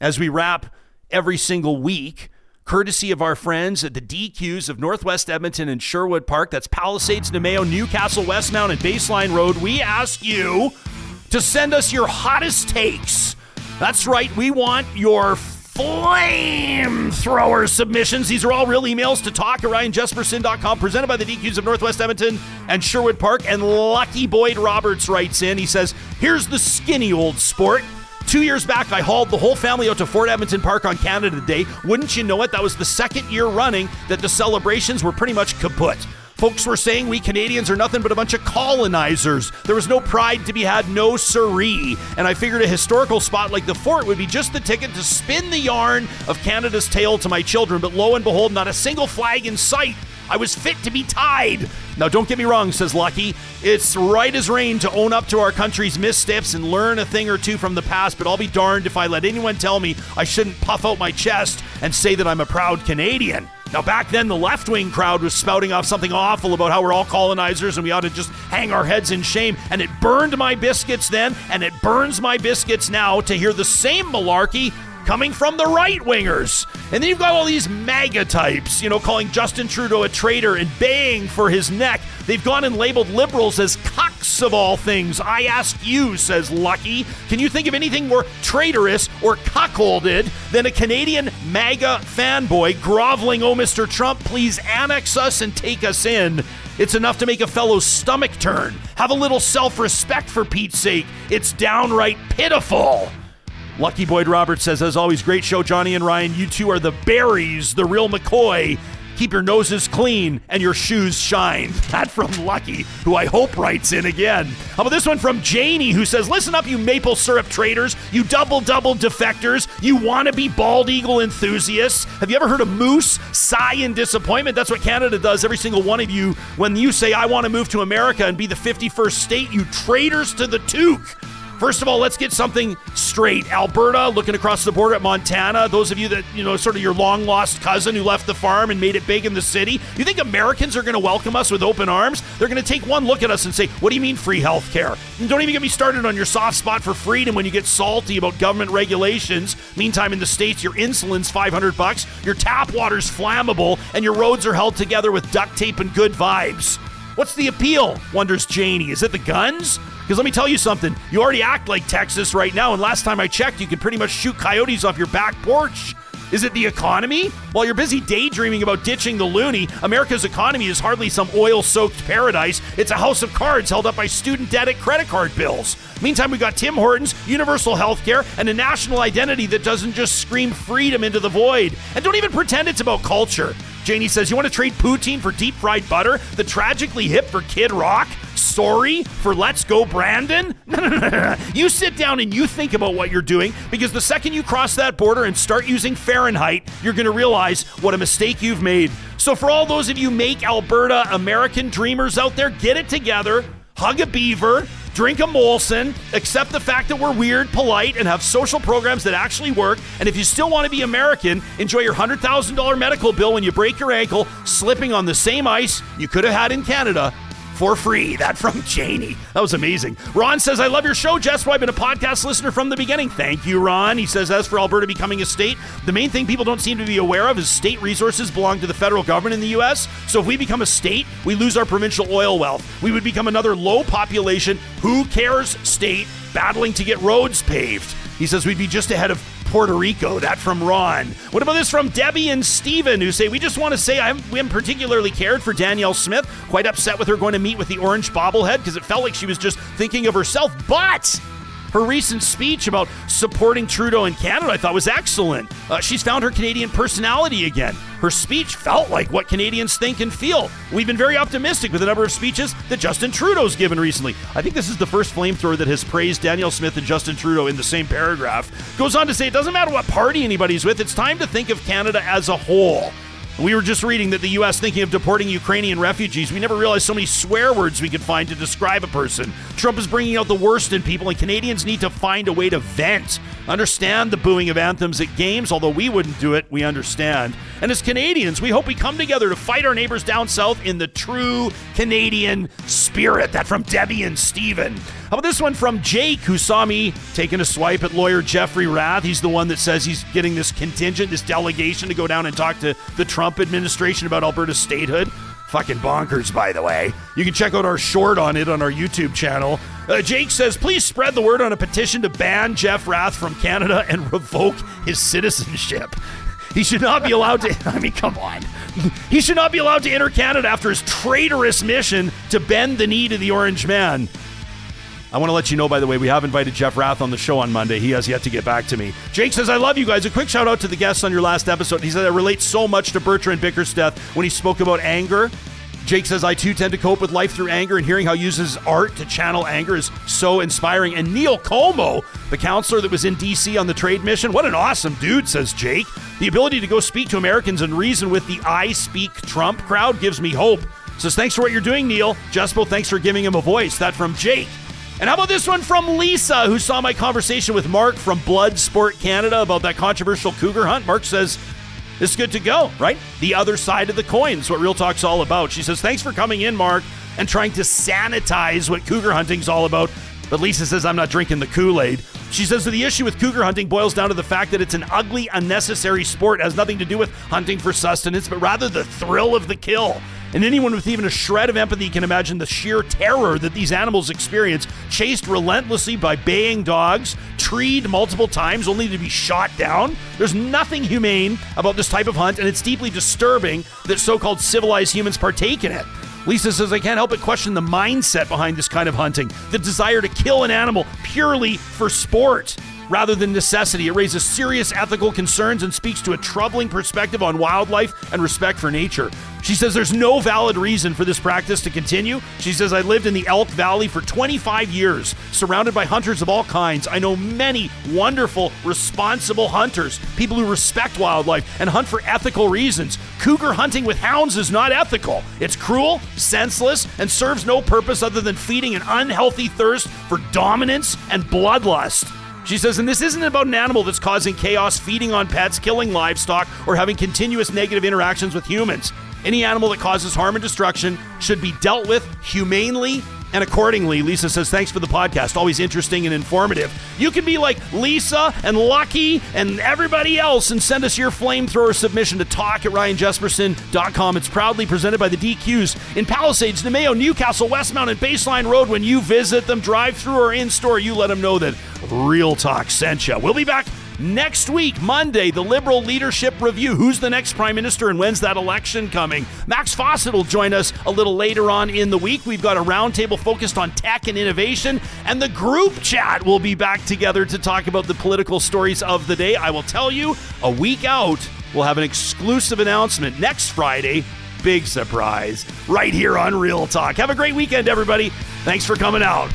as we wrap every single week, courtesy of our friends at the DQs of Northwest Edmonton and Sherwood Park. That's Palisades, Namao, Newcastle, Westmount, and Baseline Road. We ask you to send us your hottest takes. That's right. We want your flamethrower submissions. These are all real emails to Toque at RyanJesperson.com, presented by the DQs of Northwest Edmonton and Sherwood Park. And Lucky Boyd Roberts writes in. He says, here's the skinny old sport. 2 years back, I hauled the whole family out to Fort Edmonton Park on Canada Day. Wouldn't you know it, that was the second year running that the celebrations were pretty much kaput. Folks were saying we Canadians are nothing but a bunch of colonizers. There was no pride to be had, no siree. And I figured a historical spot like the fort would be just the ticket to spin the yarn of Canada's tale to my children. But lo and behold, not a single flag in sight. I was fit to be tied. Now, don't get me wrong, says Lucky. It's right as rain to own up to our country's missteps and learn a thing or two from the past, but I'll be darned if I let anyone tell me I shouldn't puff out my chest and say that I'm a proud Canadian. Now, back then, the left-wing crowd was spouting off something awful about how we're all colonizers and we ought to just hang our heads in shame, and it burned my biscuits then, and it burns my biscuits now to hear the same malarkey coming from the right-wingers. And then you've got all these MAGA types, calling Justin Trudeau a traitor and baying for his neck. They've gone and labeled liberals as cucks of all things. I ask you, says Lucky, can you think of anything more traitorous or cuckolded than a Canadian MAGA fanboy groveling, oh, Mr. Trump, please annex us and take us in? It's enough to make a fellow's stomach turn. Have a little self-respect, for Pete's sake. It's downright pitiful. Lucky Boyd Roberts says, as always, great show, Johnny and Ryan. You two are the berries, the real McCoy. Keep your noses clean and your shoes shine. That from Lucky, who I hope writes in again. How about this one from Janie, who says, listen up, you maple syrup traders, you double-double defectors, you wannabe bald eagle enthusiasts. Have you ever heard a moose sigh in disappointment? That's what Canada does, every single one of you, when you say, I want to move to America and be the 51st state, you traitors to the toque. First of all, let's get something straight. Alberta, looking across the border at Montana, those of you that, sort of your long-lost cousin who left the farm and made it big in the city, you think Americans are going to welcome us with open arms? They're going to take one look at us and say, what do you mean free health care? And don't even get me started on your soft spot for freedom when you get salty about government regulations. Meantime, in the States, your insulin's $500, your tap water's flammable, and your roads are held together with duct tape and good vibes. What's the appeal, wonders Janie? Is it the guns? Because let me tell you something, you already act like Texas right now, and last time I checked, you could pretty much shoot coyotes off your back porch. Is it the economy? While you're busy daydreaming about ditching the loony, America's economy is hardly some oil-soaked paradise. It's a house of cards held up by student debt and credit card bills. Meantime, we got Tim Hortons, universal health care, and a national identity that doesn't just scream freedom into the void. And don't even pretend it's about culture. Janie says, you want to trade poutine for deep-fried butter? The tragically hip for Kid Rock? Sorry for Let's Go Brandon? No. You sit down and you think about what you're doing, because the second you cross that border and start using Fahrenheit, you're going to realize what a mistake you've made. So for all those of you Make Alberta American dreamers out there, get it together, hug a beaver, drink a Molson, accept the fact that we're weird, polite, and have social programs that actually work. And if you still want to be American, enjoy your $100,000 medical bill when you break your ankle, slipping on the same ice you could have had in Canada for free. That from Janie. That was amazing. Ron says, I love your show, Jess. I've been a podcast listener from the beginning. Thank you, Ron. He says, as for Alberta becoming a state, the main thing people don't seem to be aware of is state resources belong to the federal government in the U.S. So if we become a state, we lose our provincial oil wealth. We would become another low population, who cares state battling to get roads paved. He says we'd be just ahead of Puerto Rico. That from Ron. What about this from Debbie and Steven, who say, we just want to say I haven't particularly cared for Danielle Smith. Quite upset with her going to meet with the orange bobblehead because it felt like she was just thinking of herself. But her recent speech about supporting Trudeau in Canada I thought was excellent. She's found her Canadian personality again. Her speech felt like what Canadians think and feel. We've been very optimistic with the number of speeches that Justin Trudeau's given recently. I think this is the first flamethrower that has praised Danielle Smith and Justin Trudeau in the same paragraph. Goes on to say, it doesn't matter what party anybody's with, it's time to think of Canada as a whole. We were just reading that the U.S. thinking of deporting Ukrainian refugees. We never realized so many swear words we could find to describe a person. Trump is bringing out the worst in people, and Canadians need to find a way to vent. understand the booing of anthems at games, although we wouldn't do it, we understand. And as Canadians, we hope we come together to fight our neighbors down south in the true Canadian spirit. That from Debbie and Steven. How about this one from Jake, who saw me taking a swipe at lawyer Jeffrey Rath? He's the one that says he's getting this contingent, this delegation to go down and talk to the Trump administration about Alberta's statehood. Fucking bonkers, by the way. You can check out our short on it on our YouTube channel. Jake says, please spread the word on a petition to ban Jeff Rath from Canada and revoke his citizenship. He should not be allowed to, I mean, come on. He should not be allowed to enter Canada after his traitorous mission to bend the knee to the orange man. I want to let you know, by the way, we have invited Jeff Rath on the show on Monday. He has yet to get back to me. Jake says, I love you guys. A quick shout out to the guests on your last episode. He said it relates so much to Bertrand Bickersteth when he spoke about anger. Jake says, I too tend to cope with life through anger, and hearing how he uses art to channel anger is so inspiring. And Neil Como, the counselor that was in D.C. on the trade mission, what an awesome dude, says Jake. The ability to go speak to Americans and reason with the I Speak Trump crowd gives me hope. Says, thanks for what you're doing, Neil. Jespo, thanks for giving him a voice. That from Jake. And how about this one from Lisa, who saw my conversation with Mark from Blood Sport Canada about that controversial cougar hunt? Mark says, it's good to go, right? The other side of the coin is what Real Talk's all about. She says, thanks for coming in, Mark, and trying to sanitize what cougar hunting's all about. But Lisa says, I'm not drinking the Kool-Aid. She says that the issue with cougar hunting boils down to the fact that it's an ugly, unnecessary sport. It has nothing to do with hunting for sustenance, but rather the thrill of the kill. And anyone with even a shred of empathy can imagine the sheer terror that these animals experience, chased relentlessly by baying dogs, treed multiple times only to be shot down. There's nothing humane about this type of hunt, and it's deeply disturbing that so-called civilized humans partake in it. Lisa says, I can't help but question the mindset behind this kind of hunting, the desire to kill an animal purely for sport rather than necessity. It raises serious ethical concerns and speaks to a troubling perspective on wildlife and respect for nature. She says there's no valid reason for this practice to continue. She says, I lived in the Elk Valley for 25 years, surrounded by hunters of all kinds. I know many wonderful, responsible hunters, people who respect wildlife and hunt for ethical reasons. Cougar hunting with hounds is not ethical. It's cruel, senseless, and serves no purpose other than feeding an unhealthy thirst for dominance and bloodlust. She says, and this isn't about an animal that's causing chaos, feeding on pets, killing livestock, or having continuous negative interactions with humans. Any animal that causes harm and destruction should be dealt with humanely and accordingly. Lisa says, thanks for the podcast. Always interesting and informative. You can be like Lisa and Lucky and everybody else and send us your flamethrower submission to talk@ryanjesperson.com. It's proudly presented by the DQs in Palisades, Namao, Newcastle, Westmount, and Baseline Road. When you visit them, drive through or in store, you let them know that Real Talk sent you. We'll be back next week, Monday, the Liberal Leadership Review. Who's the next Prime Minister and when's that election coming? Max Fawcett will join us a little later on in the week. We've got a roundtable focused on tech and innovation, and the group chat will be back together to talk about the political stories of the day. I will tell you, a week out, we'll have an exclusive announcement next Friday. Big surprise right here on Real Talk. Have a great weekend, everybody. Thanks for coming out.